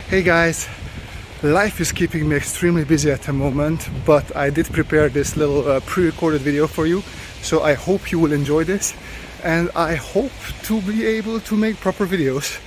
Hey guys, life is keeping me extremely busy at the moment, but I did prepare this little pre-recorded video for you, so I hope you will enjoy this, and I hope to be able to make proper videos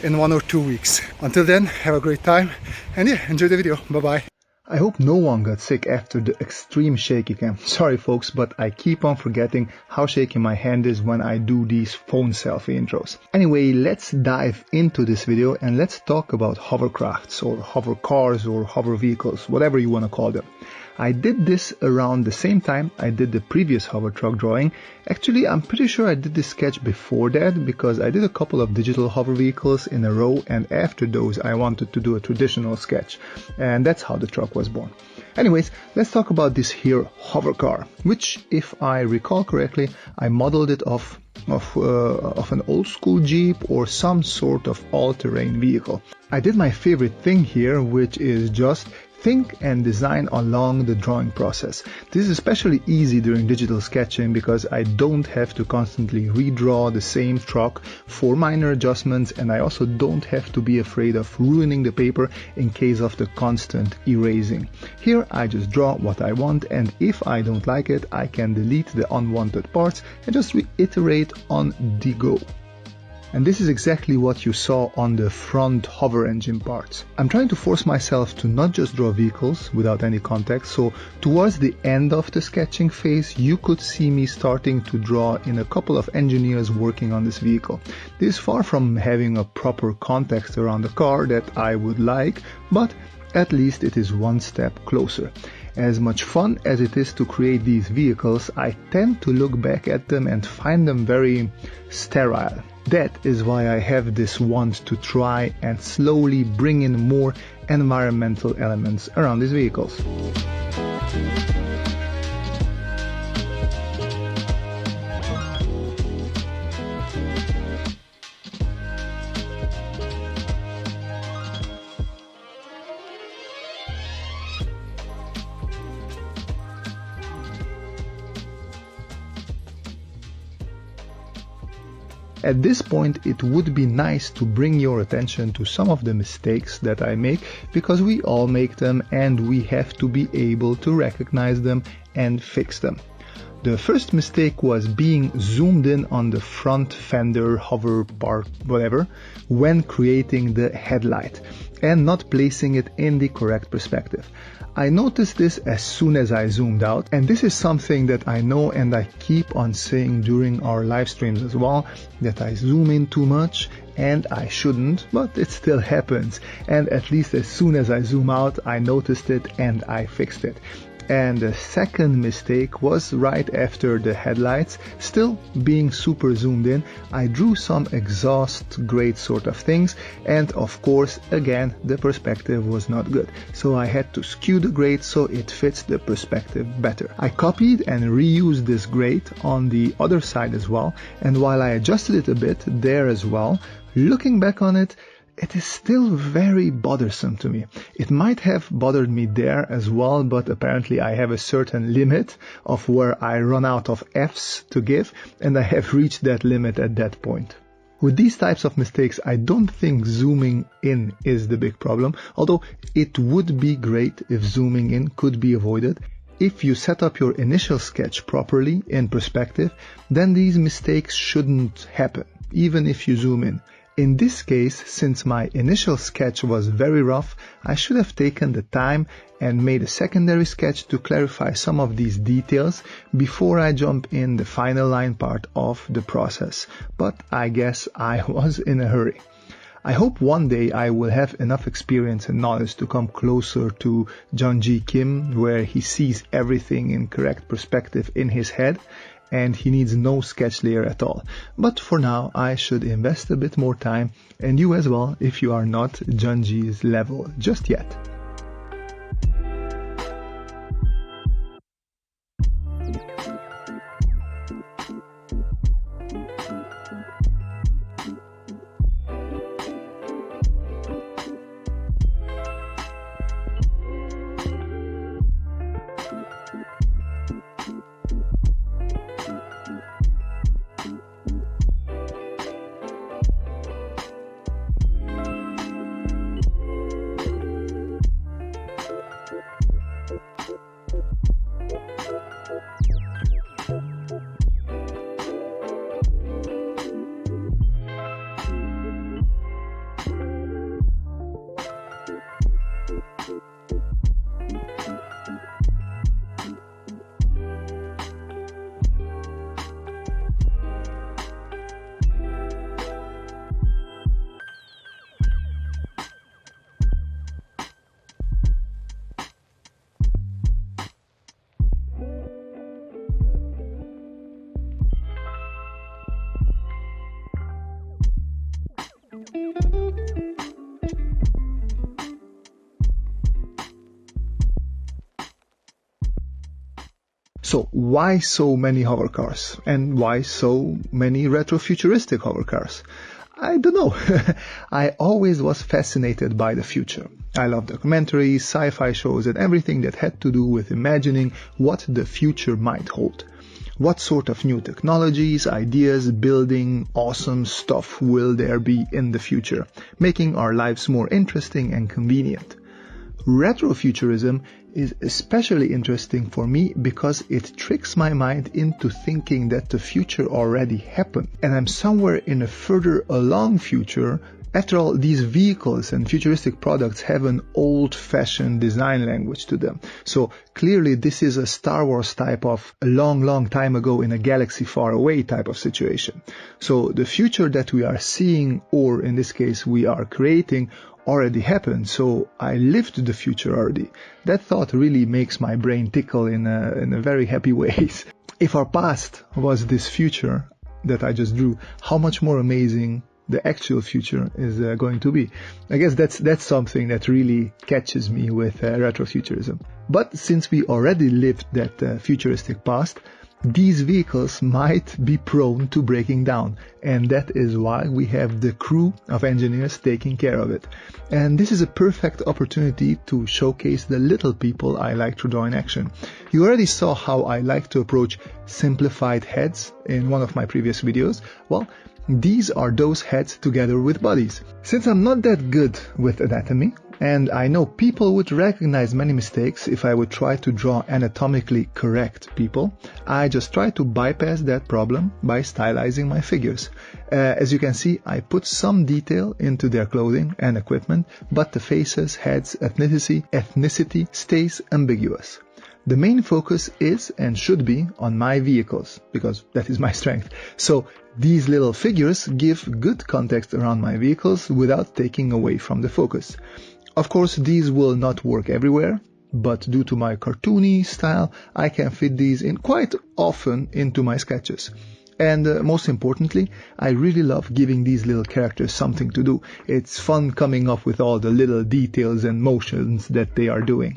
in 1 or 2 weeks. Until then, have a great time, and yeah, enjoy the video. Bye bye. I hope no one got sick after the extreme shaky cam. Sorry folks, but I keep on forgetting how shaky my hand is when I do these phone selfie intros. Anyway, let's dive into this video and let's talk about hovercrafts or hover cars or hover vehicles, whatever you want to call them. I did this around the same time I did the previous hover truck drawing. Actually, I'm pretty sure I did this sketch before that because I did a couple of digital hover vehicles in a row, and after those I wanted to do a traditional sketch, and that's how the truck was born. Anyways, let's talk about this here hover car, which, if I recall correctly, I modeled it off of an old school Jeep or some sort of all-terrain vehicle. I did my favorite thing here, which is just think and design along the drawing process. This is especially easy during digital sketching because I don't have to constantly redraw the same truck for minor adjustments, and I also don't have to be afraid of ruining the paper in case of the constant erasing. Here I just draw what I want, and if I don't like it, I can delete the unwanted parts and just reiterate on the go. And this is exactly what you saw on the front hover engine parts. I'm trying to force myself to not just draw vehicles without any context, so towards the end of the sketching phase you could see me starting to draw in a couple of engineers working on this vehicle. This is far from having a proper context around the car that I would like, but at least it is one step closer. As much fun as it is to create these vehicles, I tend to look back at them and find them very sterile. That is why I have this want to try and slowly bring in more environmental elements around these vehicles. At this point, it would be nice to bring your attention to some of the mistakes that I make, because we all make them and we have to be able to recognize them and fix them. The first mistake was being zoomed in on the front fender, hover part, whatever, when creating the headlight and not placing it in the correct perspective. I noticed this as soon as I zoomed out, and this is something that I know and I keep on saying during our live streams as well, that I zoom in too much and I shouldn't, but it still happens. And at least as soon as I zoom out, I noticed it and I fixed it. And the second mistake was right after the headlights, still being super zoomed in, I drew some exhaust grate sort of things, and of course again the perspective was not good, so I had to skew the grate so it fits the perspective better. I copied and reused this grate on the other side as well, and while I adjusted it a bit there as well, looking back on it, it is still very bothersome to me. It might have bothered me there as well, but apparently I have a certain limit of where I run out of F's to give, and I have reached that limit at that point. With these types of mistakes, I don't think zooming in is the big problem, although it would be great if zooming in could be avoided. If you set up your initial sketch properly in perspective, then these mistakes shouldn't happen, even if you zoom in. In this case, since my initial sketch was very rough, I should have taken the time and made a secondary sketch to clarify some of these details before I jump in the final line part of the process. But I guess I was in a hurry. I hope one day I will have enough experience and knowledge to come closer to John G. Kim, where he sees everything in correct perspective in his head, and he needs no sketch layer at all. But for now, I should invest a bit more time, and you as well if you are not John G's level just yet. So why so many hovercars? And why so many retrofuturistic hovercars? I don't know. I always was fascinated by the future. I love documentaries, sci-fi shows, and everything that had to do with imagining what the future might hold. What sort of new technologies, ideas, building, awesome stuff will there be in the future, making our lives more interesting and convenient? Retrofuturism is especially interesting for me because it tricks my mind into thinking that the future already happened and I'm somewhere in a further along future. After all, these vehicles and futuristic products have an old-fashioned design language to them. So clearly this is a Star Wars type of a long time ago in a galaxy far away type of situation. So the future that we are seeing, or in this case we are creating, already happened, so I lived the future already. That thought really makes my brain tickle in a very happy way. If our past was this future that I just drew, how much more amazing the actual future is going to be. I guess that's something that really catches me with retrofuturism. But since we already lived that futuristic past, these vehicles might be prone to breaking down, and that is why we have the crew of engineers taking care of it. And this is a perfect opportunity to showcase the little people I like to draw in action. You already saw how I like to approach simplified heads in one of my previous videos. Well, these are those heads together with bodies. Since I'm not that good with anatomy, and I know people would recognize many mistakes if I would try to draw anatomically correct people, I just try to bypass that problem by stylizing my figures. As you can see, I put some detail into their clothing and equipment, but the faces, heads, ethnicity stays ambiguous. The main focus is and should be on my vehicles, because that is my strength. So these little figures give good context around my vehicles without taking away from the focus. Of course, these will not work everywhere, but due to my cartoony style, I can fit these in quite often into my sketches. And most importantly, I really love giving these little characters something to do. It's fun coming up with all the little details and motions that they are doing.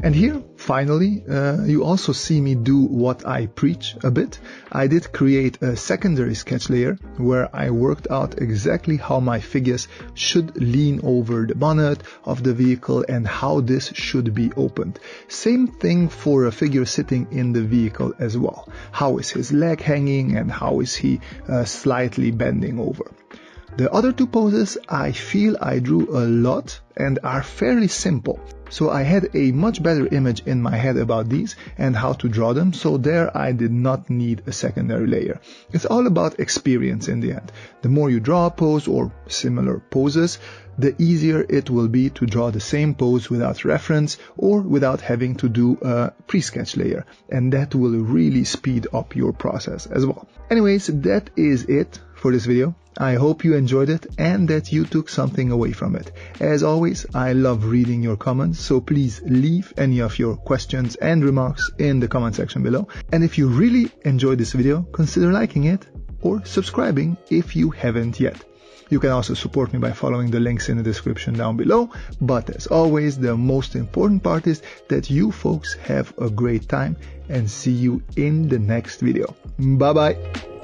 And here, finally, you also see me do what I preach a bit. I did create a secondary sketch layer where I worked out exactly how my figures should lean over the bonnet of the vehicle and how this should be opened. Same thing for a figure sitting in the vehicle as well. How is his leg hanging and how is he slightly bending over? The other two poses I feel I drew a lot and are fairly simple. So I had a much better image in my head about these and how to draw them, so there I did not need a secondary layer. It's all about experience in the end. The more you draw a pose or similar poses, the easier it will be to draw the same pose without reference or without having to do a pre-sketch layer, and that will really speed up your process as well. Anyways, that is it for this video. I hope you enjoyed it and that you took something away from it. As always, I love reading your comments, so please leave any of your questions and remarks in the comment section below. And if you really enjoyed this video, consider liking it or subscribing if you haven't yet. You can also support me by following the links in the description down below. But as always, the most important part is that you folks have a great time and see you in the next video. Bye bye!